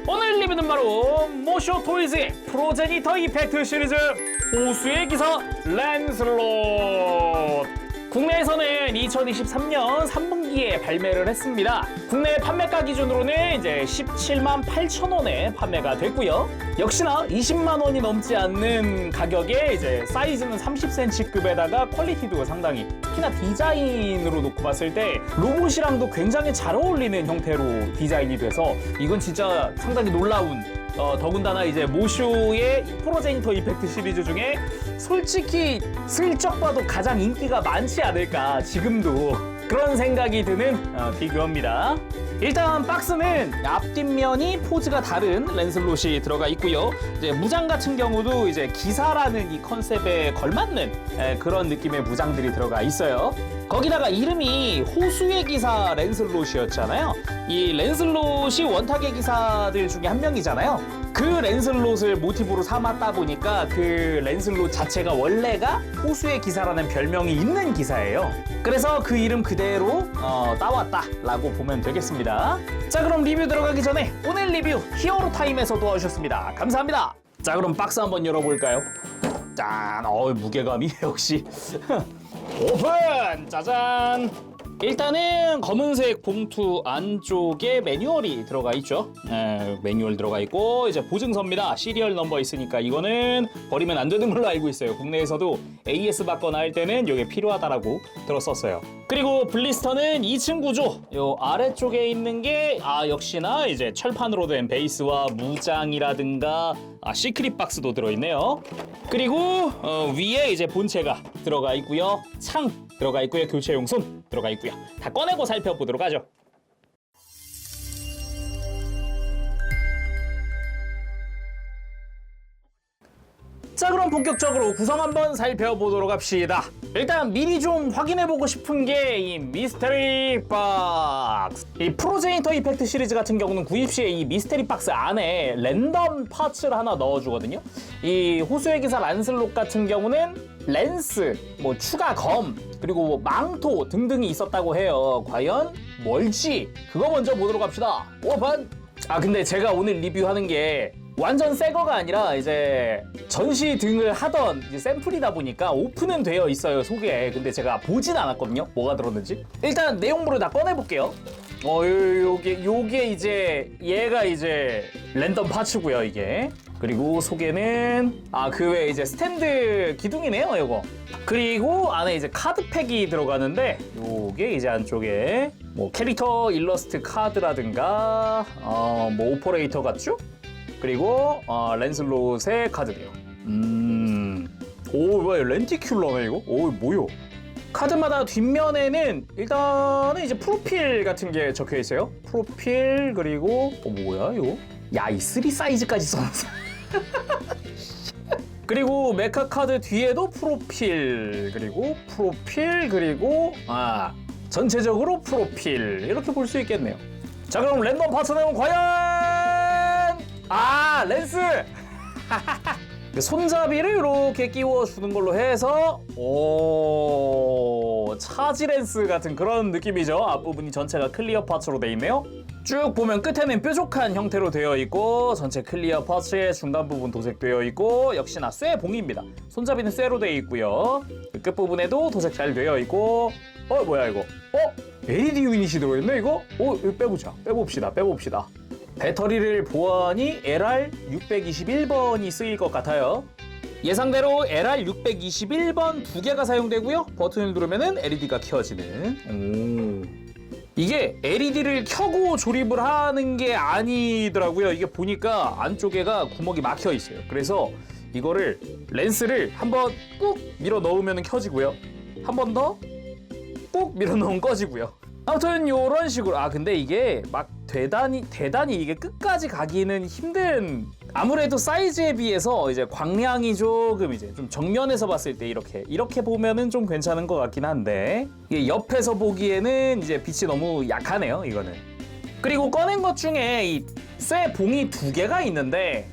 오늘 리뷰는 바로 모쇼 토이즈의 프로제니터 이펙트 시리즈 호수의 기사 랜슬롯. 국내에서는 2023년 3분기에 발매를 했습니다. 국내 판매가 기준으로는 이제 17만 8천 원에 판매가 됐고요. 역시나 20만 원이 넘지 않는 가격에 이제 사이즈는 30cm급에다가 퀄리티도 상당히, 특히나 디자인으로 놓고 봤을 때 로봇이랑도 굉장히 잘 어울리는 형태로 디자인이 돼서 이건 진짜 상당히 놀라운, 더군다나 이제 모쇼의 프로제니터 이펙트 시리즈 중에 솔직히 슬쩍 봐도 가장 인기가 많지 않을까, 지금도 그런 생각이 드는 피규어입니다. 일단 박스는 앞뒷면이 포즈가 다른 랜슬롯이 들어가 있고요. 이제 무장 같은 경우도 이제 기사라는 이 컨셉에 걸맞는 그런 느낌의 무장들이 들어가 있어요. 거기다가 이름이 호수의 기사 랜슬롯이었잖아요. 이 랜슬롯이 원탁의 기사들 중에 한 명이잖아요. 그 랜슬롯을 모티브로 삼았다 보니까 그 랜슬롯 자체가 원래가 호수의 기사라는 별명이 있는 기사예요. 그래서 그 이름 그대로 따왔다라고 보면 되겠습니다. 자, 그럼 리뷰 들어가기 전에 오늘 리뷰 히어로 타임에서 도와주셨습니다. 감사합니다. 자, 그럼 박스 한번 열어볼까요? 짠! 무게감이 역시 오픈! 짜잔! 일단은 검은색 봉투 안쪽에 매뉴얼이 들어가 있죠. 매뉴얼 들어가 있고 이제 보증서입니다. 시리얼 넘버 있으니까 이거는 버리면 안 되는 걸로 알고 있어요. 국내에서도 AS 받거나 할 때는 이게 필요하다라고 들었었어요. 그리고 블리스터는 2층 구조. 요 아래쪽에 있는 게 역시나 이제 철판으로 된 베이스와 무장이라든가 시크릿 박스도 들어있네요. 그리고 위에 이제 본체가 들어가 있고요. 창 들어가 있고요. 교체용 손 들어가 있고요. 다 꺼내고 살펴보도록 하죠. 자, 그럼 본격적으로 구성 한번 살펴보도록 합시다. 일단 미리 좀 확인해보고 싶은 게 이 미스테리 박스. 이 프로제니터 이펙트 시리즈 같은 경우는 구입 시에 이 미스테리 박스 안에 랜덤 파츠를 하나 넣어주거든요. 이 호수의 기사 란슬롯 같은 경우는 렌스, 뭐 추가 검, 그리고 뭐 망토 등등이 있었다고 해요. 과연 뭘지 그거 먼저 보도록 합시다. 오픈! 근데 제가 오늘 리뷰하는 게 완전 새 거가 아니라 이제 전시 등을 하던 이제 샘플이다 보니까 오픈은 되어 있어요, 속에. 근데 제가 보진 않았거든요, 뭐가 들었는지. 일단 내용물을 다 꺼내볼게요. 요게 이제 얘가 이제 랜덤 파츠고요, 이게. 그리고 속에는 그 외에 이제 스탠드 기둥이네요, 요거. 그리고 안에 이제 카드팩이 들어가는데 요게 이제 안쪽에 뭐 캐릭터 일러스트 카드라든가 뭐 오퍼레이터 같죠? 그리고 랜슬롯의 카드네요. 뭐야, 렌티큘러네 이거? 뭐요? 카드마다 뒷면에는 일단은 이제 프로필 같은 게 적혀 있어요. 프로필, 그리고 뭐야 이거? 야, 이 3 사이즈까지 써놨어. 그리고 메카 카드 뒤에도 프로필, 그리고 전체적으로 프로필, 이렇게 볼 수 있겠네요. 자, 그럼 랜덤 파트 내용 과연 렌스! 손잡이를 이렇게 끼워주는 걸로 해서 차지 렌스 같은 그런 느낌이죠. 앞부분이 전체가 클리어 파츠로 되어 있네요. 쭉 보면 끝에는 뾰족한 형태로 되어 있고 전체 클리어 파츠의 중간 부분 도색되어 있고 역시나 쇠봉입니다. 손잡이는 쇠로 되어 있고요. 끝부분에도 도색 잘 되어 있고 뭐야 이거? LED 유닛이 들어있네 이거? 이거 빼봅시다. 배터리를 보아하니 LR621번이 쓰일 것 같아요. 예상대로 LR621번 두 개가 사용되고요. 버튼을 누르면은 LED가 켜지는. 이게 LED를 켜고 조립을 하는 게 아니더라고요. 이게 보니까 안쪽에가 구멍이 막혀 있어요. 그래서 이거를 렌스를 한번 꾹 밀어 넣으면 켜지고요. 한 번 더 꾹 밀어 넣으면 꺼지고요. 아무튼 요런 식으로. 근데 이게 막 대단히 이게 끝까지 가기는 힘든, 아무래도 사이즈에 비해서 이제 광량이 조금 이제 좀 정면에서 봤을 때 이렇게 보면은 좀 괜찮은 것 같긴 한데 이게 옆에서 보기에는 이제 빛이 너무 약하네요, 이거는. 그리고 꺼낸 것 중에 이 쇠 봉이 두 개가 있는데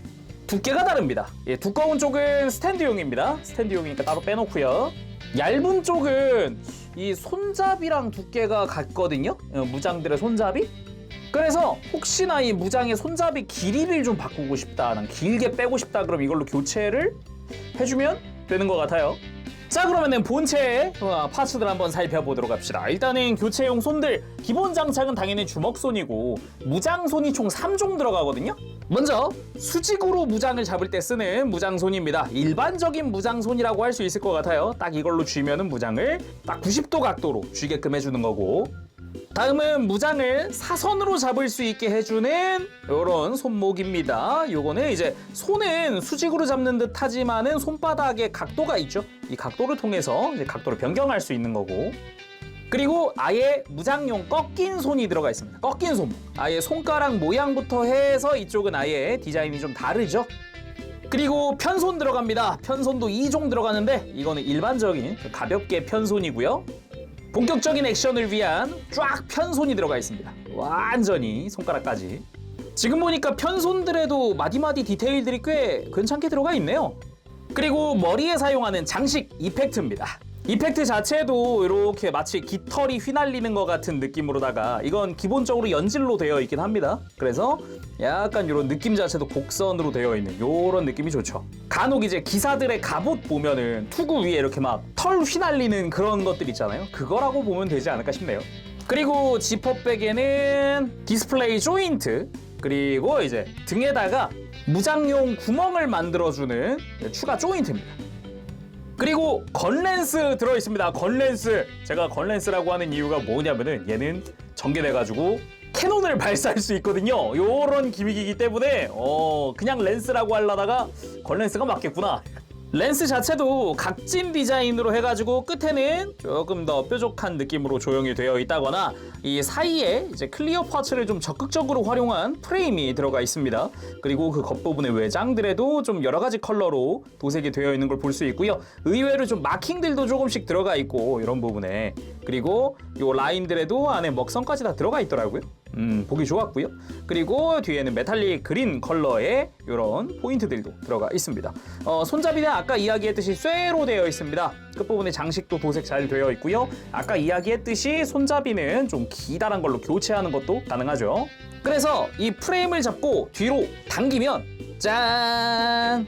두께가 다릅니다. 두꺼운 쪽은 스탠드용입니다. 스탠드용이니까 따로 빼놓고요. 얇은 쪽은 이 손잡이랑 두께가 같거든요. 무장들의 손잡이? 그래서 혹시나 이 무장의 손잡이 길이를 좀 바꾸고 싶다, 난 길게 빼고 싶다, 그럼 이걸로 교체를 해주면 되는 것 같아요. 자, 그러면은 본체의 파츠들 한번 살펴보도록 합시다. 일단은 교체용 손들, 기본 장착은 당연히 주먹손이고 무장손이 총 3종 들어가거든요. 먼저 수직으로 무장을 잡을 때 쓰는 무장손입니다. 일반적인 무장손이라고 할 수 있을 것 같아요. 딱 이걸로 쥐면은 무장을 딱 90도 각도로 쥐게끔 해주는 거고, 다음은 무장을 사선으로 잡을 수 있게 해주는 이런 손목입니다. 요거는 이제 손은 수직으로 잡는 듯 하지만은 손바닥에 각도가 있죠. 이 각도를 통해서 이제 각도를 변경할 수 있는 거고, 그리고 아예 무장용 꺾인 손이 들어가 있습니다. 꺾인 손목. 아예 손가락 모양부터 해서 이쪽은 아예 디자인이 좀 다르죠. 그리고 편손 들어갑니다. 편손도 2종 들어가는데 이거는 일반적인 가볍게 편손이고요. 본격적인 액션을 위한 쫙 편손이 들어가 있습니다. 완전히 손가락까지. 지금 보니까 편손들에도 마디마디 디테일들이 꽤 괜찮게 들어가 있네요. 그리고 머리에 사용하는 장식 이펙트입니다. 이펙트 자체도 이렇게 마치 깃털이 휘날리는 것 같은 느낌으로다가 이건 기본적으로 연질로 되어 있긴 합니다. 그래서 약간 이런 느낌 자체도 곡선으로 되어 있는 이런 느낌이 좋죠. 간혹 이제 기사들의 갑옷 보면은 투구 위에 이렇게 막 털 휘날리는 그런 것들 있잖아요. 그거라고 보면 되지 않을까 싶네요. 그리고 지퍼백에는 디스플레이 조인트, 그리고 이제 등에다가 무장용 구멍을 만들어주는 추가 조인트입니다. 그리고 건렌스 들어있습니다. 건렌스. 제가 건렌스라고 하는 이유가 뭐냐면은 얘는 전개돼가지고 캐논을 발사할 수 있거든요. 요런 기믹이기 때문에 그냥 렌스라고 하려다가 건렌스가 맞겠구나. 렌스 자체도 각진 디자인으로 해가지고 끝에는 조금 더 뾰족한 느낌으로 조형이 되어 있다거나 이 사이에 이제 클리어 파츠를 좀 적극적으로 활용한 프레임이 들어가 있습니다. 그리고 그 겉부분의 외장들에도 좀 여러 가지 컬러로 도색이 되어 있는 걸 볼 수 있고요. 의외로 좀 마킹들도 조금씩 들어가 있고 이런 부분에, 그리고 요 라인들에도 안에 먹선까지 다 들어가 있더라고요. 보기 좋았고요. 그리고 뒤에는 메탈릭 그린 컬러의 이런 포인트들도 들어가 있습니다. 손잡이는 아까 이야기했듯이 쇠로 되어 있습니다. 끝부분에 장식도 도색 잘 되어 있고요. 아까 이야기했듯이 손잡이는 좀 기다란 걸로 교체하는 것도 가능하죠. 그래서 이 프레임을 잡고 뒤로 당기면 짠!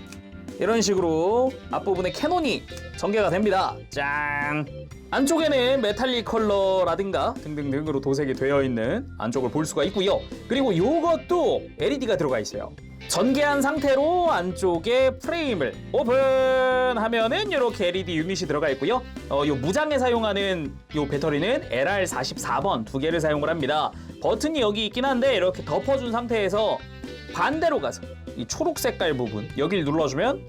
이런 식으로 앞부분에 캐논이 전개가 됩니다. 짠! 안쪽에는 메탈릭 컬러라든가 등등등으로 도색이 되어 있는 안쪽을 볼 수가 있고요. 그리고 이것도 LED가 들어가 있어요. 전개한 상태로 안쪽에 프레임을 오픈하면은 이렇게 LED 유닛이 들어가 있고요. 요 무장에 사용하는 요 배터리는 LR44번 두 개를 사용을 합니다. 버튼이 여기 있긴 한데 이렇게 덮어준 상태에서 반대로 가서 이 초록 색깔 부분 여기를 눌러주면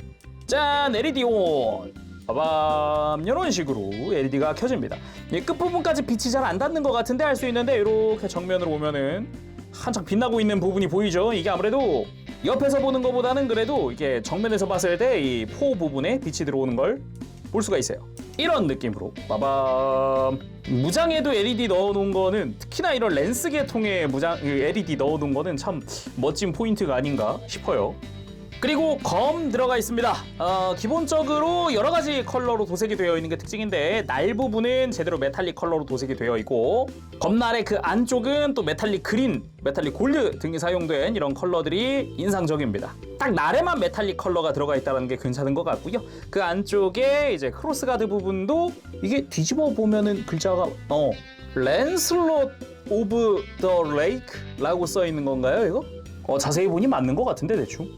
짠! LED 온! 빠밤! 이런 식으로 LED가 켜집니다. 이 끝부분까지 빛이 잘 안 닿는 것 같은데 할 수 있는데 이렇게 정면으로 보면은 한창 빛나고 있는 부분이 보이죠? 이게 아무래도 옆에서 보는 것보다는 그래도 이게 정면에서 봤을 때 이 포 부분에 빛이 들어오는 걸 볼 수가 있어요. 이런 느낌으로 빠밤! 무장에도 LED 넣어놓은 거는, 특히나 이런 렌스 계통의 무장 LED 넣어놓은 거는 참 멋진 포인트가 아닌가 싶어요. 그리고 검 들어가 있습니다. 기본적으로 여러 가지 컬러로 도색이 되어 있는 게 특징인데 날 부분은 제대로 메탈릭 컬러로 도색이 되어 있고 검날의 그 안쪽은 또 메탈릭 그린, 메탈릭 골드 등이 사용된 이런 컬러들이 인상적입니다. 딱 날에만 메탈릭 컬러가 들어가 있다는 게 괜찮은 것 같고요. 그 안쪽에 이제 크로스가드 부분도 이게 뒤집어 보면은 글자가 랜슬롯 오브 더 레이크라고 써 있는 건가요, 이거? 자세히 보니 맞는 것 같은데 대충.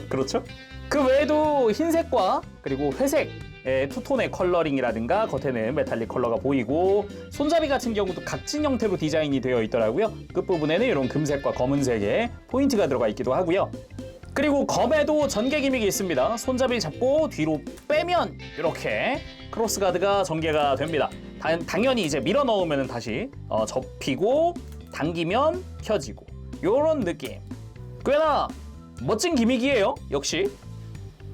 그렇죠? 그 외에도 흰색과 그리고 회색의 투톤의 컬러링이라든가 겉에는 메탈릭 컬러가 보이고 손잡이 같은 경우도 각진 형태로 디자인이 되어 있더라고요. 끝부분에는 이런 금색과 검은색의 포인트가 들어가 있기도 하고요. 그리고 검에도 전개 기믹이 있습니다. 손잡이를 잡고 뒤로 빼면 이렇게 크로스가드가 전개가 됩니다. 당연히 이제 밀어 넣으면 다시 접히고 당기면 펴지고 요런 느낌. 꽤나 멋진 기믹이에요. 역시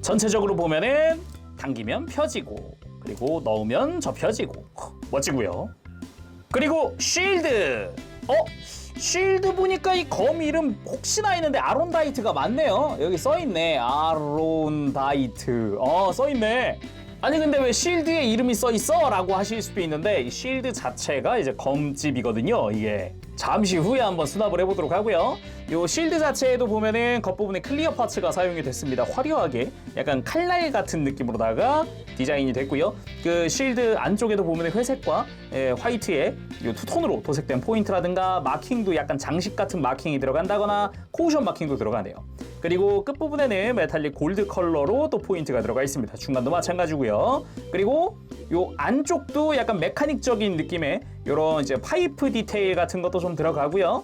전체적으로 보면은 당기면 펴지고 그리고 넣으면 접혀지고 멋지고요. 그리고 쉴드. 쉴드 보니까 이 검 이름 혹시나 했는데 아론다이트가 맞네요. 여기 써있네. 아론다이트. 써있네. 아니 근데 왜 쉴드에 이름이 써있어? 라고 하실 수도 있는데 이 쉴드 자체가 이제 검집이거든요. 이게 잠시 후에 한번 수납을 해보도록 하고요. 요 실드 자체에도 보면은 겉부분에 클리어 파츠가 사용이 됐습니다. 화려하게 약간 칼날 같은 느낌으로다가 디자인이 됐고요. 그 실드 안쪽에도 보면은 회색과 화이트의 요 투톤으로 도색된 포인트라든가 마킹도 약간 장식 같은 마킹이 들어간다거나 코우션 마킹도 들어가네요. 그리고 끝부분에는 메탈릭 골드 컬러로 또 포인트가 들어가 있습니다. 중간도 마찬가지고요. 그리고 요 안쪽도 약간 메카닉적인 느낌의 요런 이제 파이프 디테일 같은 것도 좀 들어가고요.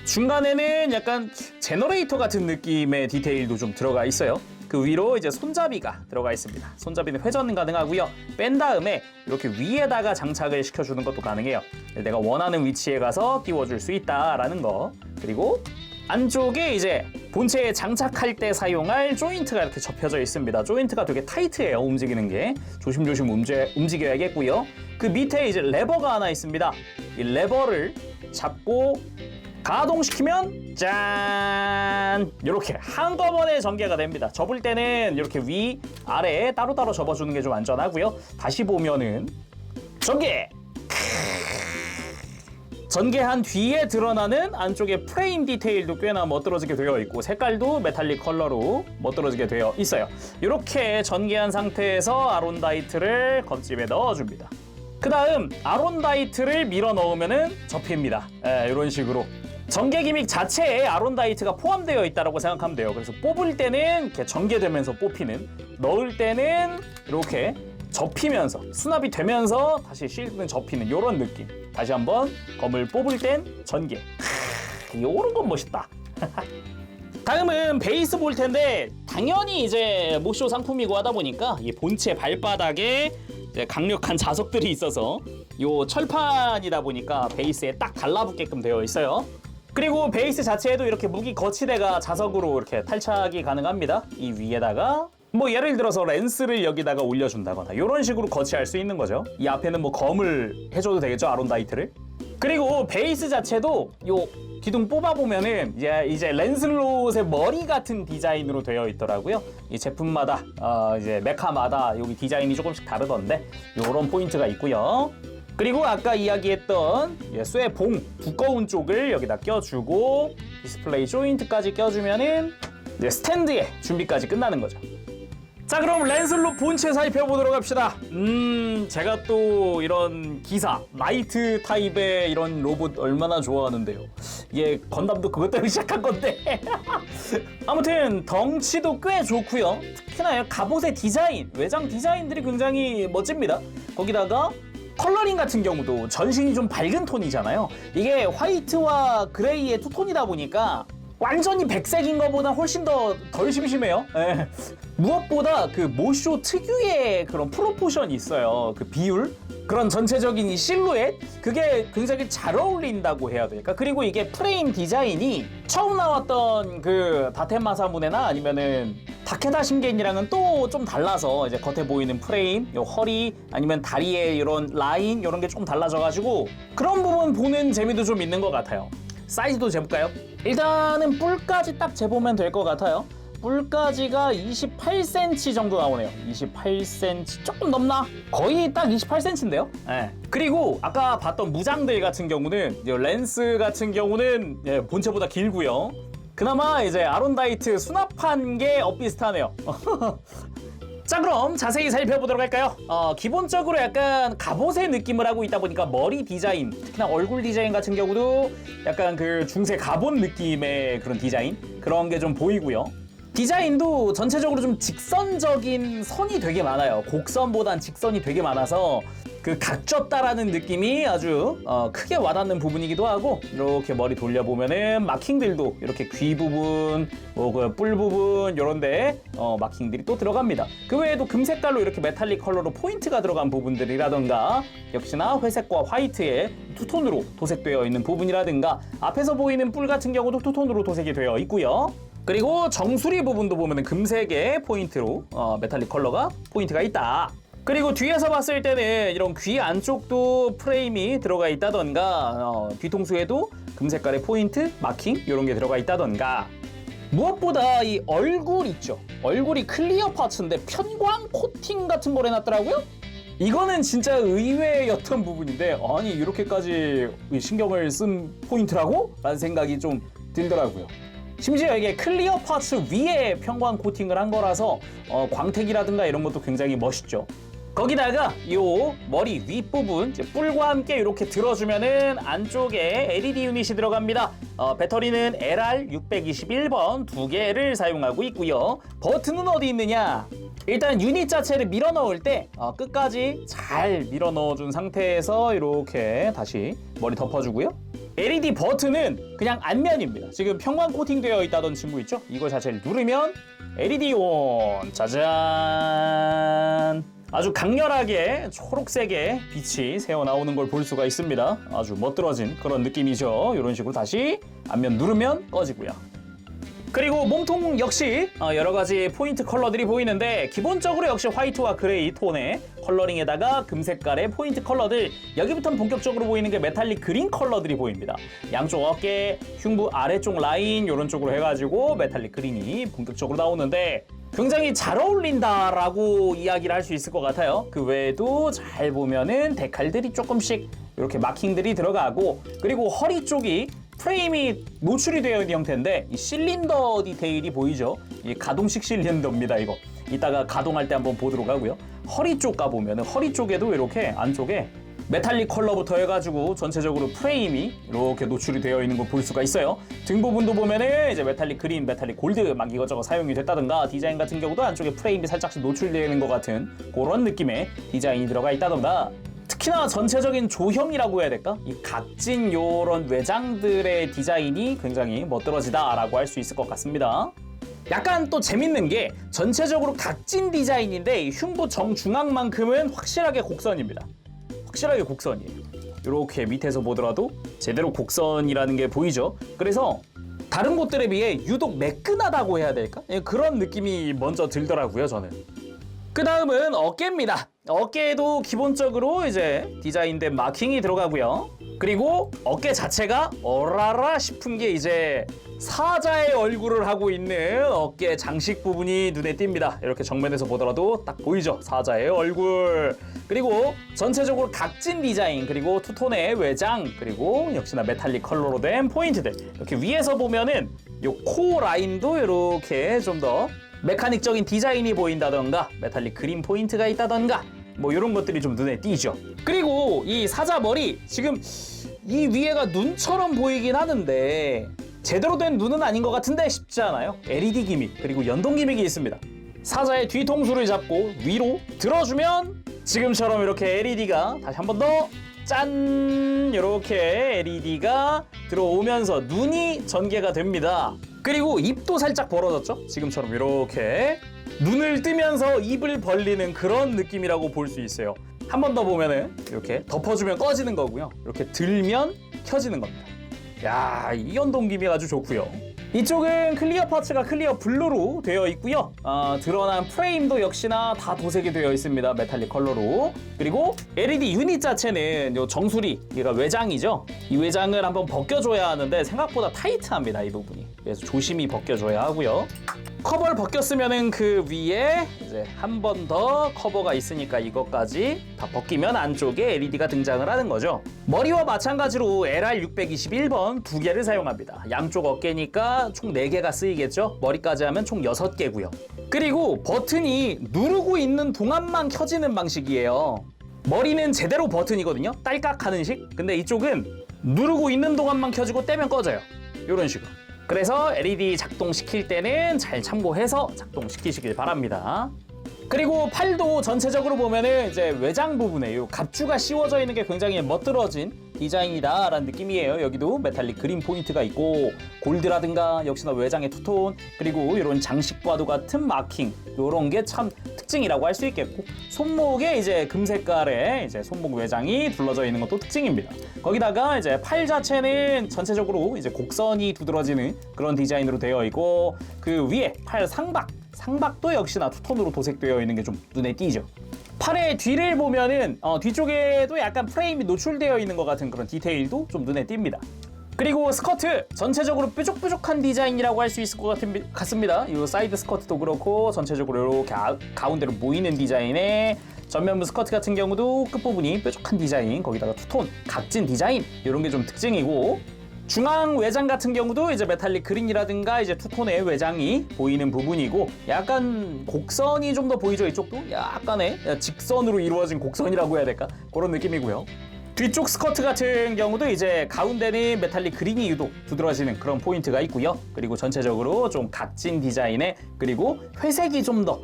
중간에는 약간 제너레이터 같은 느낌의 디테일도 좀 들어가 있어요. 그 위로 이제 손잡이가 들어가 있습니다. 손잡이는 회전 가능하고요. 뺀 다음에 이렇게 위에다가 장착을 시켜주는 것도 가능해요. 내가 원하는 위치에 가서 끼워줄 수 있다라는 거. 그리고 안쪽에 이제 본체에 장착할 때 사용할 조인트가 이렇게 접혀져 있습니다. 조인트가 되게 타이트해요. 움직이는 게 조심조심 움직여야겠고요. 그 밑에 이제 레버가 하나 있습니다. 이 레버를 잡고 가동시키면 짠! 이렇게 한꺼번에 전개가 됩니다. 접을 때는 이렇게 위, 아래 따로따로 접어주는 게 좀 안전하고요. 다시 보면은 전개! 전개한 뒤에 드러나는 안쪽에 프레임 디테일도 꽤나 멋들어지게 되어 있고 색깔도 메탈릭 컬러로 멋들어지게 되어 있어요. 이렇게 전개한 상태에서 아론다이트를 겉집에 넣어줍니다. 그 다음 아론다이트를 밀어 넣으면 접힙니다. 이런 식으로. 전개 기믹 자체에 아론다이트가 포함되어 있다고 생각하면 돼요. 그래서 뽑을 때는 이렇게 전개되면서 뽑히는, 넣을 때는 이렇게 접히면서 수납이 되면서 다시 실드는 접히는 이런 느낌. 다시 한번 검을 뽑을 땐 전개. 요런 건 멋있다. 다음은 베이스 볼 텐데 당연히 이제 모쇼 상품이고 하다 보니까 이 본체 발바닥에 이제 강력한 자석들이 있어서 요 철판이다 보니까 베이스에 딱 달라붙게끔 되어 있어요. 그리고 베이스 자체에도 이렇게 무기 거치대가 자석으로 이렇게 탈착이 가능합니다. 이 위에다가 뭐 예를 들어서 렌스를 여기다가 올려준다거나 이런 식으로 거치할 수 있는 거죠. 이 앞에는 뭐 검을 해줘도 되겠죠, 아론다이트를. 그리고 베이스 자체도 요 기둥 뽑아보면은 이제 렌슬롯의 머리 같은 디자인으로 되어 있더라고요. 이 제품마다 이제 메카마다 여기 디자인이 조금씩 다르던데 요런 포인트가 있고요. 그리고 아까 이야기했던 쇠봉 두꺼운 쪽을 여기다 껴주고 디스플레이 조인트까지 껴주면은 이제 스탠드의 준비까지 끝나는 거죠. 자, 그럼 렌슬롯 본체 살펴보도록 합시다. 제가 또 이런 기사, 나이트 타입의 이런 로봇 얼마나 좋아하는데요. 이게 건담도 그것 때문에 시작한 건데. 아무튼 덩치도 꽤 좋고요. 특히나 갑옷의 디자인, 외장 디자인들이 굉장히 멋집니다. 거기다가 컬러링 같은 경우도 전신이 좀 밝은 톤이잖아요. 이게 화이트와 그레이의 투톤이다 보니까 완전히 백색인 것보다 훨씬 덜 심심해요. 네. 무엇보다 그 모쇼 특유의 그런 프로포션이 있어요. 그 비율, 그런 전체적인 이 실루엣, 그게 굉장히 잘 어울린다고 해야 될까. 그리고 이게 프레임 디자인이 처음 나왔던 그 다텐마사무네나 아니면은 다케다 신겐이랑은 또 좀 달라서 이제 겉에 보이는 프레임, 요 허리 아니면 다리의 이런 라인 이런 게 좀 달라져가지고 그런 부분 보는 재미도 좀 있는 것 같아요. 사이즈도 재볼까요? 일단은 뿔까지 딱 재보면 될 것 같아요. 뿔까지가 28cm 정도 나오네요. 28cm 조금 넘나? 거의 딱 28cm인데요. 네. 그리고 아까 봤던 무장들 같은 경우는 렌스 같은 경우는 본체보다 길고요. 그나마 이제 아론다이트 수납한 게 엇비슷하네요. 자, 그럼 자세히 살펴보도록 할까요? 기본적으로 약간 갑옷의 느낌을 하고 있다 보니까 머리 디자인, 특히나 얼굴 디자인 같은 경우도 약간 그 중세 갑옷 느낌의 그런 디자인, 그런 게 좀 보이고요. 디자인도 전체적으로 좀 직선적인 선이 되게 많아요. 곡선보단 직선이 되게 많아서 그 각졌다라는 느낌이 아주 크게 와닿는 부분이기도 하고, 이렇게 머리 돌려보면은 마킹들도 이렇게 귀 부분, 그 뿔 부분 요런데 마킹들이 또 들어갑니다. 그 외에도 금색깔로 이렇게 메탈릭 컬러로 포인트가 들어간 부분들이라던가, 역시나 회색과 화이트의 투톤으로 도색되어 있는 부분이라든가, 앞에서 보이는 뿔 같은 경우도 투톤으로 도색이 되어 있고요. 그리고 정수리 부분도 보면은 금색의 포인트로 메탈릭 컬러가 포인트가 있다. 그리고 뒤에서 봤을 때는 이런 귀 안쪽도 프레임이 들어가 있다던가, 뒤통수에도 금색깔의 포인트, 마킹 이런 게 들어가 있다던가, 무엇보다 이 얼굴 있죠. 얼굴이 클리어 파츠인데 편광 코팅 같은 걸 해놨더라고요. 이거는 진짜 의외였던 부분인데 아니 이렇게까지 신경을 쓴 포인트라고? 라는 생각이 좀 들더라고요. 심지어 이게 클리어 파츠 위에 평광 코팅을 한 거라서 광택이라든가 이런 것도 굉장히 멋있죠. 거기다가 요 머리 윗부분 뿔과 함께 이렇게 들어주면은 안쪽에 LED 유닛이 들어갑니다. 배터리는 LR621번 2개를 사용하고 있고요. 버튼은 어디 있느냐? 일단 유닛 자체를 밀어 넣을 때 끝까지 잘 밀어 넣어준 상태에서 이렇게 다시 머리 덮어주고요. LED 버튼은 그냥 앞면입니다. 지금 평광 코팅되어 있다던 친구 있죠? 이거 자체를 누르면 LED 온! 짜잔! 아주 강렬하게 초록색의 빛이 새어나오는 걸 볼 수가 있습니다. 아주 멋들어진 그런 느낌이죠. 이런 식으로 다시 앞면 누르면 꺼지고요. 그리고 몸통 역시 여러 가지 포인트 컬러들이 보이는데 기본적으로 역시 화이트와 그레이 톤의 컬러링에다가 금색깔의 포인트 컬러들, 여기부터는 본격적으로 보이는 게 메탈릭 그린 컬러들이 보입니다. 양쪽 어깨, 흉부 아래쪽 라인 이런 쪽으로 해가지고 메탈릭 그린이 본격적으로 나오는데 굉장히 잘 어울린다라고 이야기를 할 수 있을 것 같아요. 그 외에도 잘 보면은 데칼들이 조금씩 이렇게 마킹들이 들어가고, 그리고 허리 쪽이 프레임이 노출이 되어 있는 형태인데 이 실린더 디테일이 보이죠? 이 가동식 실린더입니다. 이거 이따가 가동할 때 한번 보도록 하고요. 허리 쪽 가보면 허리 쪽에도 이렇게 안쪽에 메탈릭 컬러부터 해가지고 전체적으로 프레임이 이렇게 노출이 되어 있는 걸 볼 수가 있어요. 등 부분도 보면은 이제 메탈릭 그린, 메탈릭 골드 막 이것저것 사용이 됐다던가, 디자인 같은 경우도 안쪽에 프레임이 살짝씩 노출되는 것 같은 그런 느낌의 디자인이 들어가 있다던가, 특히나 전체적인 조형이라고 해야 될까? 이 각진 요런 외장들의 디자인이 굉장히 멋들어지다라고 할 수 있을 것 같습니다. 약간 또 재밌는 게 전체적으로 각진 디자인인데 흉부 정중앙만큼은 확실하게 곡선입니다. 확실하게 곡선이에요. 이렇게 밑에서 보더라도 제대로 곡선이라는 게 보이죠? 그래서 다른 곳들에 비해 유독 매끈하다고 해야 될까? 그런 느낌이 먼저 들더라고요, 저는. 그 다음은 어깨입니다. 어깨에도 기본적으로 이제 디자인된 마킹이 들어가고요. 그리고 어깨 자체가 어라라 싶은 게 이제 사자의 얼굴을 하고 있는 어깨 장식 부분이 눈에 띕니다. 이렇게 정면에서 보더라도 딱 보이죠? 사자의 얼굴. 그리고 전체적으로 각진 디자인, 그리고 투톤의 외장, 그리고 역시나 메탈릭 컬러로 된 포인트들. 이렇게 위에서 보면은 요 코 라인도 이렇게 좀 더 메카닉적인 디자인이 보인다던가, 메탈릭 그린 포인트가 있다던가, 뭐 이런 것들이 좀 눈에 띄죠. 그리고 이 사자 머리, 지금 이 위에가 눈처럼 보이긴 하는데 제대로 된 눈은 아닌 것 같은데 싶지 않아요? LED 기믹, 그리고 연동 기믹이 있습니다. 사자의 뒤통수를 잡고 위로 들어주면 지금처럼 이렇게 LED가 다시 한 번 더 짠! 이렇게 LED가 들어오면서 눈이 전개가 됩니다. 그리고 입도 살짝 벌어졌죠? 지금처럼 이렇게 눈을 뜨면서 입을 벌리는 그런 느낌이라고 볼 수 있어요. 한 번 더 보면은 이렇게 덮어주면 꺼지는 거고요. 이렇게 들면 켜지는 겁니다. 야, 이 연동 기믹 아주 좋고요. 이쪽은 클리어 파츠가 클리어 블루로 되어 있고요. 드러난 프레임도 역시나 다 도색이 되어 있습니다. 메탈릭 컬러로. 그리고 LED 유닛 자체는 요 정수리, 얘가 외장이죠. 이 외장을 한번 벗겨줘야 하는데 생각보다 타이트합니다, 이 부분이. 그래서 조심히 벗겨줘야 하고요. 커버를 벗겼으면은 그 위에 이제 한 번 더 커버가 있으니까 이것까지 다 벗기면 안쪽에 LED가 등장을 하는 거죠. 머리와 마찬가지로 LR621번 2개를 사용합니다. 양쪽 어깨니까 총 4개가 쓰이겠죠. 머리까지 하면 총 6개고요. 그리고 버튼이 누르고 있는 동안만 켜지는 방식이에요. 머리는 제대로 버튼이거든요. 딸깍 하는 식. 근데 이쪽은 누르고 있는 동안만 켜지고 떼면 꺼져요. 이런 식으로. 그래서 LED 작동시킬 때는 잘 참고해서 작동시키시길 바랍니다. 그리고 팔도 전체적으로 보면은 이제 외장 부분에 요 갑주가 씌워져 있는 게 굉장히 멋들어진 디자인이다라는 느낌이에요. 여기도 메탈릭 그린 포인트가 있고 골드라든가 역시나 외장의 투톤, 그리고 이런 장식과도 같은 마킹, 요런 게 참 특징이라고 할 수 있겠고, 손목에 이제 금색깔의 이제 손목 외장이 둘러져 있는 것도 특징입니다. 거기다가 이제 팔 자체는 전체적으로 이제 곡선이 두드러지는 그런 디자인으로 되어 있고, 그 위에 팔 상박도 역시나 투톤으로 도색되어 있는 게 좀 눈에 띄죠. 팔의 뒤를 보면은 뒤쪽에도 약간 프레임이 노출되어 있는 것 같은 그런 디테일도 좀 눈에 띕니다. 그리고 스커트 전체적으로 뾰족뾰족한 디자인이라고 할 수 있을 것 같습니다. 이 사이드 스커트도 그렇고 전체적으로 이렇게 가운데로 모이는 디자인에 전면부 스커트 같은 경우도 끝부분이 뾰족한 디자인, 거기다가 투톤, 각진 디자인 이런 게 좀 특징이고, 중앙 외장 같은 경우도 이제 메탈릭 그린이라든가 이제 투톤의 외장이 보이는 부분이고, 약간 곡선이 좀 더 보이죠. 이쪽도 약간의 직선으로 이루어진 곡선이라고 해야 될까? 그런 느낌이고요. 뒤쪽 스커트 같은 경우도 이제 가운데는 메탈릭 그린이 유독 두드러지는 그런 포인트가 있고요. 그리고 전체적으로 좀 각진 디자인에, 그리고 회색이 좀 더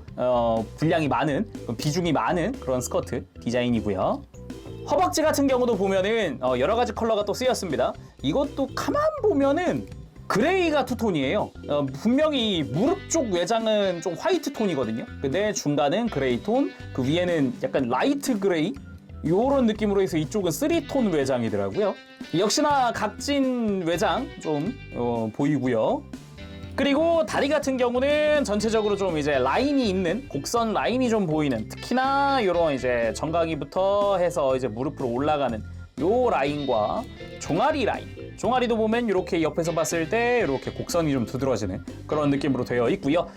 분량이 많은, 비중이 많은 그런 스커트 디자인이고요. 허벅지 같은 경우도 보면은 여러 가지 컬러가 또 쓰였습니다. 이것도 가만 보면은 그레이가 투톤이에요. 분명히 무릎 쪽 외장은 좀 화이트 톤이거든요. 근데 중간은 그레이 톤, 그 위에는 약간 라이트 그레이, 요런 느낌으로 해서 이쪽은 3톤 외장이더라고요. 역시나 각진 외장 좀 보이고요. 그리고 다리 같은 경우는 전체적으로 좀 이제 라인이 있는, 곡선 라인이 좀 보이는, 특히나 요런 이제 정강이부터 해서 이제 무릎으로 올라가는 요 라인과 종아리 라인, 종아리도 보면 이렇게 옆에서 봤을 때 이렇게 곡선이 좀 두드러지는 그런 느낌으로 되어 있고요.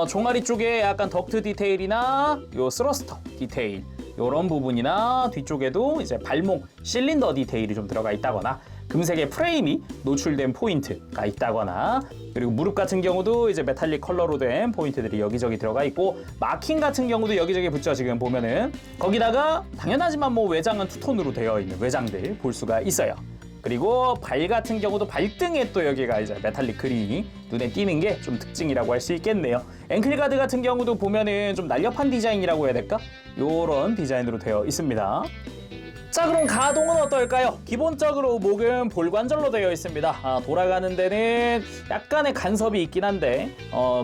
종아리 쪽에 약간 덕트 디테일이나 요 스러스터 디테일, 요런 부분이나 뒤쪽에도 이제 발목 실린더 디테일이 좀 들어가 있다거나, 금색의 프레임이 노출된 포인트가 있다거나, 그리고 무릎 같은 경우도 이제 메탈릭 컬러로 된 포인트들이 여기저기 들어가 있고, 마킹 같은 경우도 여기저기 붙죠. 지금 보면은 거기다가 당연하지만 뭐 외장은 투톤으로 되어 있는 외장들 볼 수가 있어요. 그리고 발 같은 경우도 발등에 또 여기가 이제 메탈릭 그린이 눈에 띄는 게 좀 특징이라고 할 수 있겠네요. 앵클 가드 같은 경우도 보면은 좀 날렵한 디자인이라고 해야 될까? 요런 디자인으로 되어 있습니다. 자, 그럼 가동은 어떨까요? 기본적으로 목은 볼관절로 되어 있습니다. 돌아가는 데는 약간의 간섭이 있긴 한데,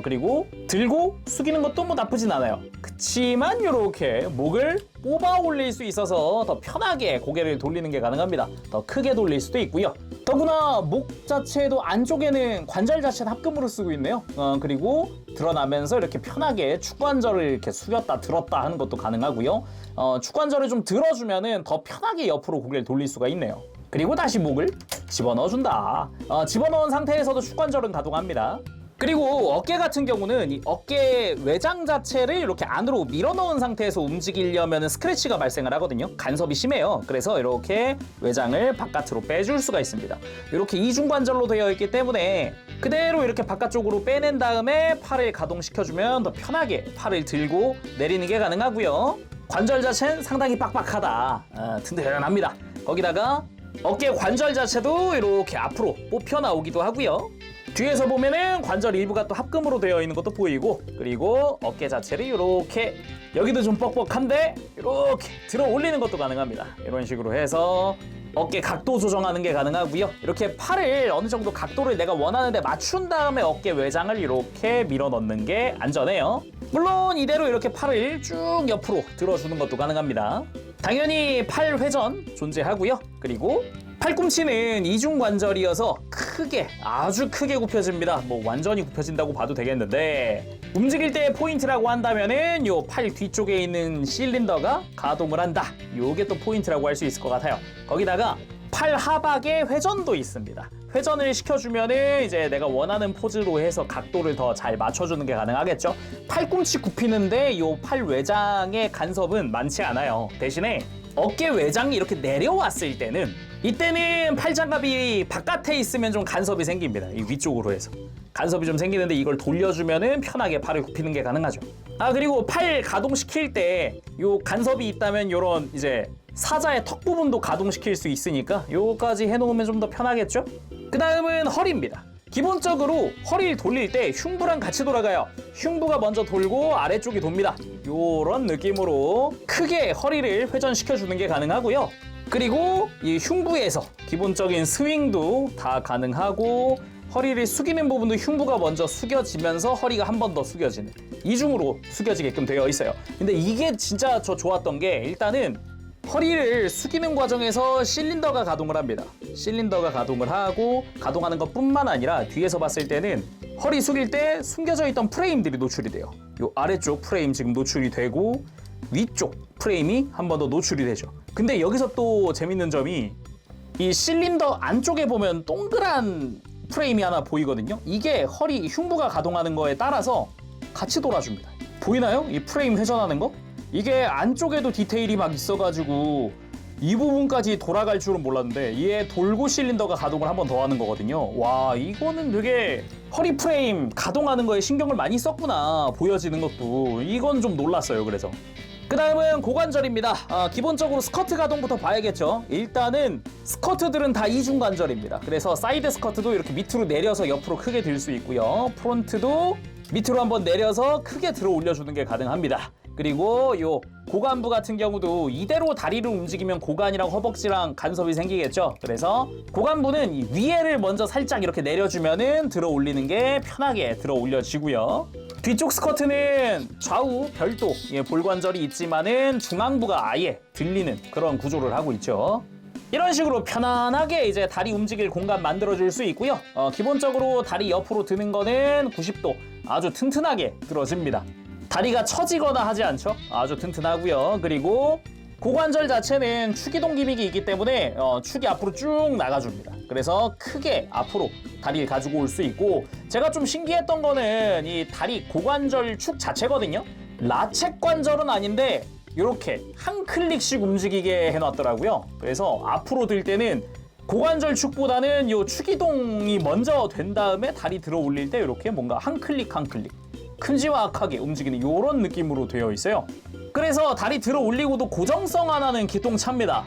그리고 들고 숙이는 것도 뭐 나쁘진 않아요. 그치만 이렇게 목을 뽑아 올릴 수 있어서 더 편하게 고개를 돌리는 게 가능합니다. 더 크게 돌릴 수도 있고요. 더구나 목 자체도 안쪽에는 관절 자체는 합금으로 쓰고 있네요. 그리고 드러나면서 이렇게 편하게 축관절을 이렇게 숙였다 들었다 하는 것도 가능하고요. 축관절을 좀 들어주면은 더 편하게 옆으로 고개를 돌릴 수가 있네요. 그리고 다시 목을 집어넣어준다. 집어넣은 상태에서도 축관절은 가동합니다. 그리고 어깨 같은 경우는 이 어깨 외장 자체를 이렇게 안으로 밀어넣은 상태에서 움직이려면 스크래치가 발생을 하거든요. 간섭이 심해요. 그래서 이렇게 외장을 바깥으로 빼줄 수가 있습니다. 이렇게 이중관절로 되어 있기 때문에 그대로 이렇게 바깥쪽으로 빼낸 다음에 팔을 가동시켜주면 더 편하게 팔을 들고 내리는 게 가능하고요. 관절 자체는 상당히 빡빡하다. 튼튼합니다. 거기다가 어깨 관절 자체도 이렇게 앞으로 뽑혀 나오기도 하고요. 뒤에서 보면은 관절 일부가 또 합금으로 되어 있는 것도 보이고, 그리고 어깨 자체를 이렇게 여기도 좀 뻑뻑한데 이렇게 들어 올리는 것도 가능합니다. 이런 식으로 해서 어깨 각도 조정하는 게 가능하고요. 이렇게 팔을 어느 정도 각도를 내가 원하는데 맞춘 다음에 어깨 외장을 이렇게 밀어 넣는 게 안전해요. 물론 이대로 이렇게 팔을 쭉 옆으로 들어주는 것도 가능합니다. 당연히 팔 회전 존재하고요. 그리고 팔꿈치는 이중관절이어서 크게, 아주 크게 굽혀집니다. 뭐 완전히 굽혀진다고 봐도 되겠는데, 움직일 때 포인트라고 한다면은 요 팔 뒤쪽에 있는 실린더가 가동을 한다. 요게 또 포인트라고 할 수 있을 것 같아요. 거기다가 팔 하박에 회전도 있습니다. 회전을 시켜주면은 이제 내가 원하는 포즈로 해서 각도를 더 잘 맞춰주는 게 가능하겠죠. 팔꿈치 굽히는데 요 팔 외장의 간섭은 많지 않아요. 대신에 어깨 외장이 이렇게 내려왔을 때는, 이때는 팔장갑이 바깥에 있으면 좀 간섭이 생깁니다. 이 위쪽으로 해서 간섭이 좀 생기는데, 이걸 돌려주면은 편하게 팔을 굽히는 게 가능하죠. 그리고 팔 가동시킬 때 요 간섭이 있다면 요런 이제 사자의 턱 부분도 가동시킬 수 있으니까 요까지 해놓으면 좀 더 편하겠죠? 그 다음은 허리입니다. 기본적으로 허리를 돌릴 때 흉부랑 같이 돌아가요. 흉부가 먼저 돌고 아래쪽이 돕니다. 요런 느낌으로 크게 허리를 회전시켜주는 게 가능하고요. 그리고 이 흉부에서 기본적인 스윙도 다 가능하고, 허리를 숙이는 부분도 흉부가 먼저 숙여지면서 허리가 한 번 더 숙여지는, 이중으로 숙여지게끔 되어 있어요. 근데 이게 진짜 저 좋았던 게, 일단은 허리를 숙이는 과정에서 실린더가 가동을 합니다. 실린더가 가동을 하고, 가동하는 것뿐만 아니라 뒤에서 봤을 때는 허리 숙일 때 숨겨져 있던 프레임들이 노출이 돼요. 요 아래쪽 프레임 지금 노출이 되고, 위쪽 프레임이 한 번 더 노출이 되죠. 근데 여기서 또 재밌는 점이, 이 실린더 안쪽에 보면 동그란 프레임이 하나 보이거든요. 이게 허리 흉부가 가동하는 거에 따라서 같이 돌아줍니다. 보이나요? 이 프레임 회전하는 거? 이게 안쪽에도 디테일이 막 있어가지고 이 부분까지 돌아갈 줄은 몰랐는데 이게 돌고 실린더가 가동을 한 번 더 하는 거거든요. 와, 이거는 되게 허리 프레임 가동하는 거에 신경을 많이 썼구나, 보여지는 것도. 이건 좀 놀랐어요. 그래서 그 다음은 고관절입니다. 기본적으로 스커트 가동부터 봐야겠죠. 일단은 스커트들은 다 이중 관절입니다. 그래서 사이드 스커트도 이렇게 밑으로 내려서 옆으로 크게 들 수 있고요. 프론트도 밑으로 한번 내려서 크게 들어 올려주는 게 가능합니다. 그리고 요 고관부 같은 경우도 이대로 다리를 움직이면 고관이랑 허벅지랑 간섭이 생기겠죠. 그래서 고관부는 이 위에를 먼저 살짝 이렇게 내려주면은 들어 올리는 게 편하게 들어 올려지고요. 뒤쪽 스커트는 좌우 별도 볼관절이 있지만은 중앙부가 아예 들리는 그런 구조를 하고 있죠. 이런 식으로 편안하게 이제 다리 움직일 공간 만들어줄 수 있고요. 기본적으로 다리 옆으로 드는 거는 90도 아주 튼튼하게 들어집니다. 다리가 처지거나 하지 않죠. 아주 튼튼하고요. 그리고 고관절 자체는 축이동 기믹이 있기 때문에 축이 앞으로 쭉 나가줍니다. 그래서 크게 앞으로 다리를 가지고 올 수 있고, 제가 좀 신기했던 거는 이 다리 고관절 축 자체거든요. 라쳇 관절은 아닌데 이렇게 한 클릭씩 움직이게 해놨더라고요. 그래서 앞으로 들 때는 고관절 축보다는 이 축이동이 먼저 된 다음에 다리 들어 올릴 때 이렇게 뭔가 한 클릭 한 클릭 큼지막하게 움직이는 이런 느낌으로 되어 있어요. 그래서 다리 들어 올리고도 고정성 하나는 기똥차입니다.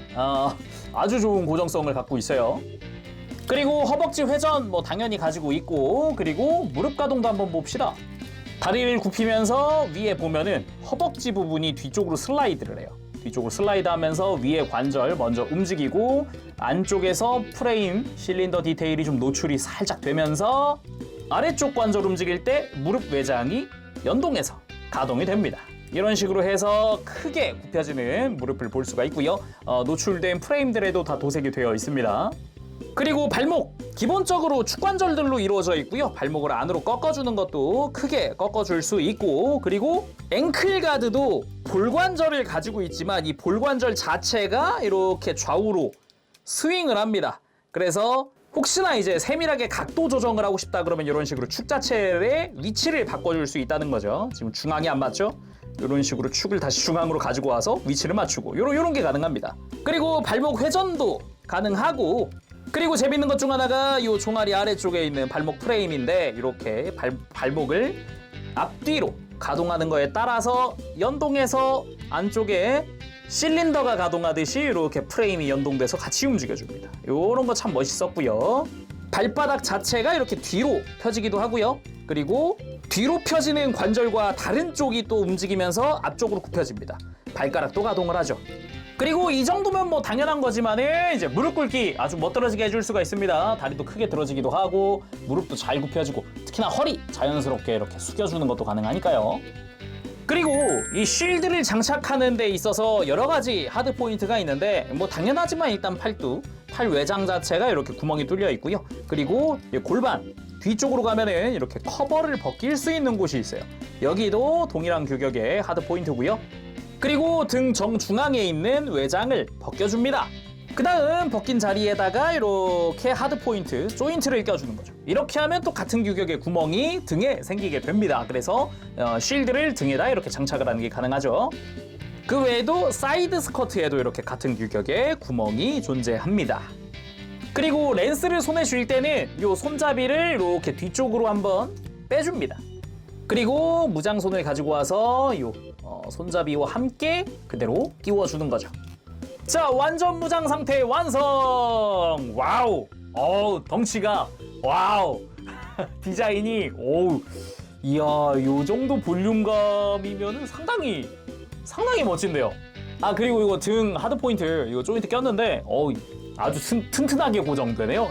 아주 좋은 고정성을 갖고 있어요. 그리고 허벅지 회전 당연히 가지고 있고, 그리고 무릎 가동도 한번 봅시다. 다리를 굽히면서 위에 보면은 허벅지 부분이 뒤쪽으로 슬라이드를 해요. 뒤쪽으로 슬라이드 하면서 위에 관절 먼저 움직이고, 안쪽에서 프레임, 실린더 디테일이 좀 노출이 살짝 되면서 아래쪽 관절 움직일 때 무릎 외장이 연동해서 가동이 됩니다. 이런 식으로 해서 크게 굽혀지는 무릎을 볼 수가 있고요. 노출된 프레임들에도 다 도색이 되어 있습니다. 그리고 발목, 기본적으로 축관절들로 이루어져 있고요. 발목을 안으로 꺾어주는 것도 크게 꺾어줄 수 있고, 그리고 앵클 가드도 볼관절을 가지고 있지만 이 볼관절 자체가 이렇게 좌우로 스윙을 합니다. 그래서 혹시나 이제 세밀하게 각도 조정을 하고 싶다 그러면 이런 식으로 축 자체의 위치를 바꿔줄 수 있다는 거죠. 지금 중앙이 안 맞죠? 이런 식으로 축을 다시 중앙으로 가지고 와서 위치를 맞추고 요런 게 가능합니다. 그리고 발목 회전도 가능하고, 그리고 재밌는 것 중 하나가 이 종아리 아래쪽에 있는 발목 프레임인데, 이렇게 발목을 앞뒤로 가동하는 거에 따라서 연동해서 안쪽에 실린더가 가동하듯이 이렇게 프레임이 연동돼서 같이 움직여줍니다. 이런 거 참 멋있었고요. 발바닥 자체가 이렇게 뒤로 펴지기도 하고요. 그리고 뒤로 펴지는 관절과 다른 쪽이 또 움직이면서 앞쪽으로 굽혀집니다. 발가락도 가동을 하죠. 그리고 이 정도면 당연한 거지만은 이제 무릎 꿇기 아주 멋들어지게 해줄 수가 있습니다. 다리도 크게 들어지기도 하고 무릎도 잘 굽혀지고, 특히나 허리 자연스럽게 이렇게 숙여주는 것도 가능하니까요. 그리고 이 쉴드를 장착하는 데 있어서 여러 가지 하드 포인트가 있는데, 당연하지만 일단 팔 외장 자체가 이렇게 구멍이 뚫려 있고요. 그리고 골반 뒤쪽으로 가면은 이렇게 커버를 벗길 수 있는 곳이 있어요. 여기도 동일한 규격의 하드 포인트고요. 그리고 등 정중앙에 있는 외장을 벗겨줍니다. 그 다음 벗긴 자리에다가 이렇게 하드 포인트, 조인트를 껴주는 거죠. 이렇게 하면 또 같은 규격의 구멍이 등에 생기게 됩니다. 그래서 쉴드를 등에다 이렇게 장착을 하는 게 가능하죠. 그 외에도 사이드 스커트에도 이렇게 같은 규격의 구멍이 존재합니다. 그리고 렌스를 손에 쥘 때는 이 손잡이를 이렇게 뒤쪽으로 한번 빼줍니다. 그리고 무장손을 가지고 와서 이 손잡이와 함께 그대로 끼워주는 거죠. 자, 완전 무장 상태 완성! 와우! 덩치가 와우! 디자인이 이야, 요 정도 볼륨감이면 상당히 멋진데요. 그리고 이거 등 하드 포인트 이거 조인트 꼈는데 아주 튼튼하게 고정되네요.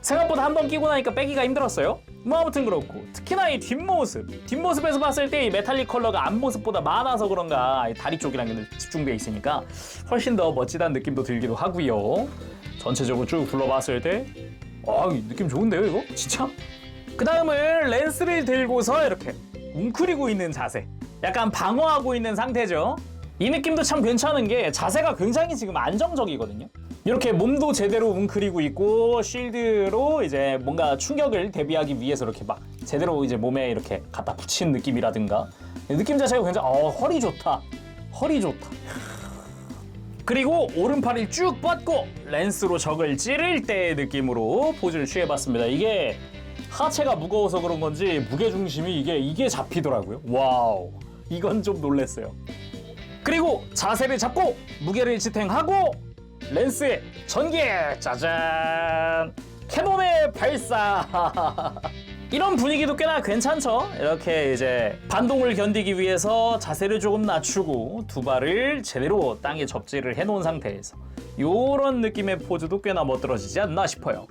생각보다 한 번 끼고 나니까 빼기가 힘들었어요. 아무튼 그렇고, 특히나 이 뒷모습에서 봤을 때 이 메탈릭 컬러가 앞모습보다 많아서 그런가 다리 쪽이랑 집중돼 있으니까 훨씬 더 멋지다는 느낌도 들기도 하고요. 전체적으로 쭉 둘러봤을 때 느낌 좋은데요, 이거? 진짜? 그 다음은 렌스를 들고서 이렇게 웅크리고 있는 자세, 약간 방어하고 있는 상태죠. 이 느낌도 참 괜찮은 게 자세가 굉장히 지금 안정적이거든요. 이렇게 몸도 제대로 웅크리고 있고 쉴드로 이제 뭔가 충격을 대비하기 위해서 이렇게 막 제대로 이제 몸에 이렇게 갖다 붙인 느낌이라든가 느낌 자체가 굉장히 허리 좋다. 허리 좋다. 그리고 오른팔을 쭉 뻗고 랜스로 적을 찌를 때의 느낌으로 포즈를 취해봤습니다. 이게 하체가 무거워서 그런 건지 무게중심이 이게 잡히더라고요. 와우, 이건 좀 놀랬어요. 그리고 자세를 잡고 무게를 지탱하고 랜스의 전개, 짜잔, 캐논의 발사. 이런 분위기도 꽤나 괜찮죠? 이렇게 이제 반동을 견디기 위해서 자세를 조금 낮추고 두 발을 제대로 땅에 접지를 해놓은 상태에서 이런 느낌의 포즈도 꽤나 멋들어지지 않나 싶어요.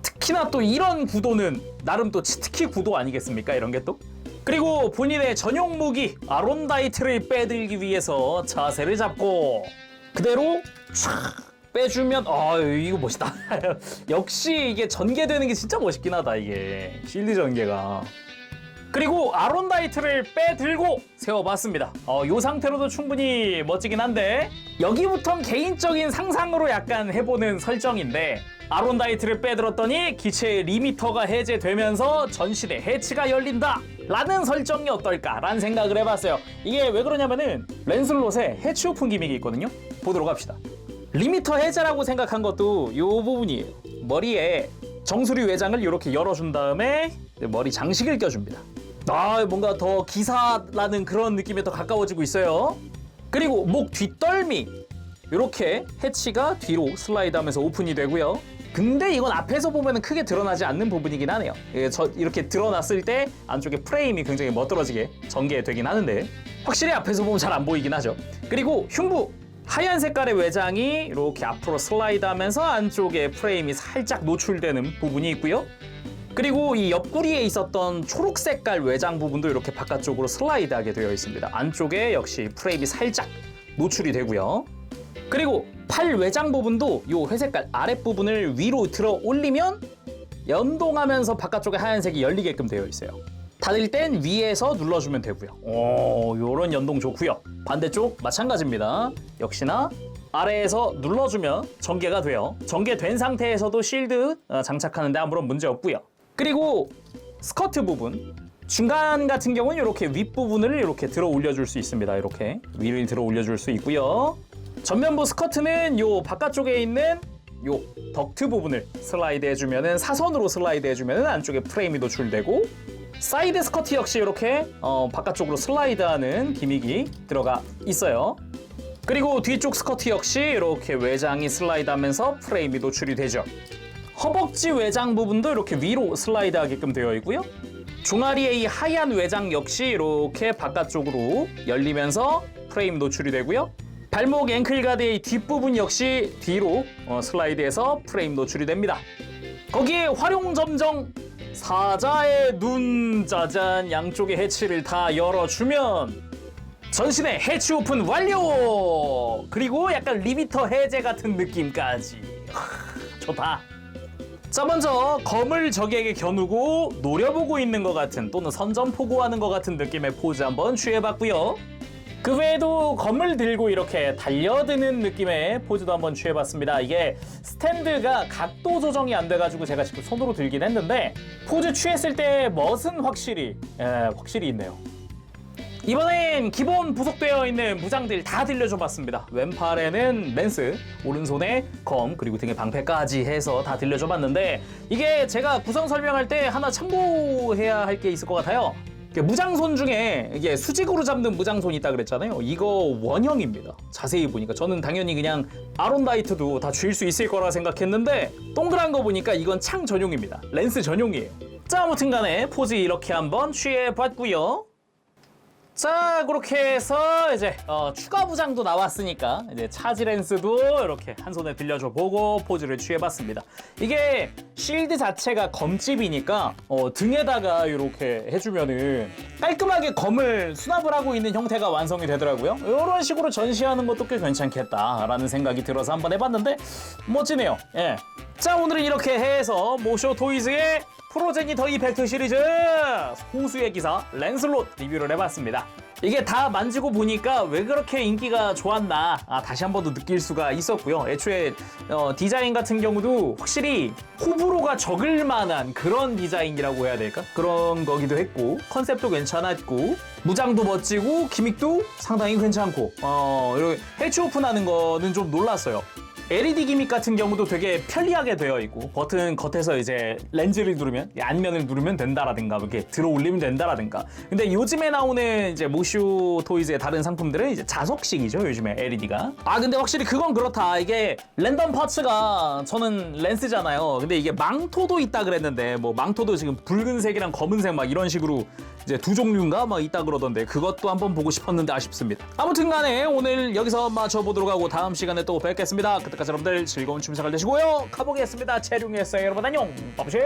특히나 또 이런 구도는 나름 또 치트키 구도 아니겠습니까? 이런 게 또. 그리고 본인의 전용 무기 아론다이트를 빼들기 위해서 자세를 잡고 그대로 촥 빼주면 이거 멋있다. 역시 이게 전개되는 게 진짜 멋있긴 하다. 이게 실드 전개가. 그리고 아론다이트를 빼들고 세워봤습니다. 이 상태로도 충분히 멋지긴 한데 여기부턴 개인적인 상상으로 약간 해보는 설정인데 아론다이트를 빼들었더니 기체의 리미터가 해제되면서 전시대 해치가 열린다 라는 설정이 어떨까 라는 생각을 해봤어요. 이게 왜 그러냐면은 랜슬롯에 해치 오픈 기믹이 있거든요. 보도록 합시다. 리미터 해제라고 생각한 것도 이 부분이에요. 머리에 정수리 외장을 이렇게 열어준 다음에 머리 장식을 껴줍니다. 뭔가 더 기사라는 그런 느낌에 더 가까워지고 있어요. 그리고 목 뒷덜미 이렇게 해치가 뒤로 슬라이드하면서 오픈이 되고요. 근데 이건 앞에서 보면 크게 드러나지 않는 부분이긴 하네요. 이렇게 드러났을 때 안쪽에 프레임이 굉장히 멋들어지게 전개되긴 하는데 확실히 앞에서 보면 잘 안 보이긴 하죠. 그리고 흉부 하얀 색깔의 외장이 이렇게 앞으로 슬라이드하면서 안쪽에 프레임이 살짝 노출되는 부분이 있고요. 그리고 이 옆구리에 있었던 초록 색깔 외장 부분도 이렇게 바깥쪽으로 슬라이드하게 되어 있습니다. 안쪽에 역시 프레임이 살짝 노출이 되고요. 그리고 팔 외장 부분도 이 회색깔 아랫부분을 위로 들어 올리면 연동하면서 바깥쪽에 하얀색이 열리게끔 되어 있어요. 닫을 땐 위에서 눌러주면 되고요. 요런 연동 좋고요. 반대쪽 마찬가지입니다. 역시나 아래에서 눌러주면 전개가 돼요. 전개된 상태에서도 실드 장착하는데 아무런 문제 없고요. 그리고 스커트 부분 중간 같은 경우는 이렇게 윗부분을 이렇게 들어 올려줄 수 있습니다. 이렇게 위를 들어 올려줄 수 있고요. 전면부 스커트는 요 바깥쪽에 있는 요 덕트 부분을 슬라이드 해주면은 사선으로 슬라이드 해주면은 안쪽에 프레임이 노출되고 사이드 스커트 역시 이렇게 바깥쪽으로 슬라이드하는 기믹이 들어가 있어요. 그리고 뒤쪽 스커트 역시 이렇게 외장이 슬라이드하면서 프레임이 노출이 되죠. 허벅지 외장 부분도 이렇게 위로 슬라이드하게끔 되어 있고요. 종아리의 이 하얀 외장 역시 이렇게 바깥쪽으로 열리면서 프레임 노출이 되고요. 발목 앵클가드의 뒷부분 역시 뒤로 슬라이드해서 프레임 노출이 됩니다. 거기에 활용점정 사자의 눈, 짜잔, 양쪽의 해치를 다 열어주면 전신의 해치 오픈 완료! 그리고 약간 리미터 해제 같은 느낌까지. 좋다. 자, 먼저 검을 적에게 겨누고 노려보고 있는 것 같은 또는 선전포고하는 것 같은 느낌의 포즈 한번 취해봤고요. 그 외에도 검을 들고 이렇게 달려드는 느낌의 포즈도 한번 취해봤습니다. 이게 스탠드가 각도 조정이 안 돼가지고 제가 지금 손으로 들긴 했는데 포즈 취했을 때 멋은 확실히 있네요. 이번엔 기본 부속되어 있는 무장들 다 들려줘봤습니다. 왼팔에는 랜스, 오른손에 검, 그리고 등에 방패까지 해서 다 들려줘봤는데 이게 제가 구성 설명할 때 하나 참고해야 할 게 있을 것 같아요. 무장손 중에 이게 수직으로 잡는 무장손이 있다 그랬잖아요. 이거 원형입니다. 자세히 보니까 저는 당연히 그냥 아론다이트도 다 쥘 수 있을 거라 생각했는데 동그란 거 보니까 이건 창 전용입니다. 랜스 전용이에요. 자, 아무튼 간에 포즈 이렇게 한번 취해봤고요. 자, 그렇게 해서 이제 추가 부장도 나왔으니까 이제 차지 랜스도 이렇게 한 손에 들려줘 보고 포즈를 취해봤습니다. 이게 실드 자체가 검집이니까 등에다가 이렇게 해주면은 깔끔하게 검을 수납을 하고 있는 형태가 완성이 되더라고요. 이런 식으로 전시하는 것도 꽤 괜찮겠다라는 생각이 들어서 한번 해봤는데 멋지네요. 예. 자, 오늘은 이렇게 해서 모쇼 토이즈의 프로제니터 이펙트 시리즈 소수의 기사 랜슬롯 리뷰를 해봤습니다. 이게 다 만지고 보니까 왜 그렇게 인기가 좋았나 다시 한 번 더 느낄 수가 있었고요. 애초에 디자인 같은 경우도 확실히 호불호가 적을 만한 그런 디자인이라고 해야 될까? 그런 거기도 했고 컨셉도 괜찮았고 무장도 멋지고 기믹도 상당히 괜찮고 이렇게 해치 오픈하는 거는 좀 놀랐어요. LED 기믹 같은 경우도 되게 편리하게 되어 있고 버튼 겉에서 이제 렌즈를 누르면 안면을 누르면 된다라든가 이렇게 들어 올리면 된다라든가. 근데 요즘에 나오는 이제 모슈 토이즈의 다른 상품들은 이제 자석식이죠, 요즘에 LED가. 근데 확실히 그건 그렇다. 이게 랜덤 파츠가 저는 렌스잖아요. 근데 이게 망토도 있다 그랬는데 뭐 망토도 지금 붉은색이랑 검은색 막 이런 식으로 이제 두 종류인가 막 있다 그러던데 그것도 한번 보고 싶었는데 아쉽습니다. 아무튼 간에 오늘 여기서 마쳐보도록 하고 다음 시간에 또 뵙겠습니다. 그때까지 여러분들 즐거운 취미 생활 되시고요. 가보겠습니다. 체룡이었어요. 여러분 안녕. 빠부시.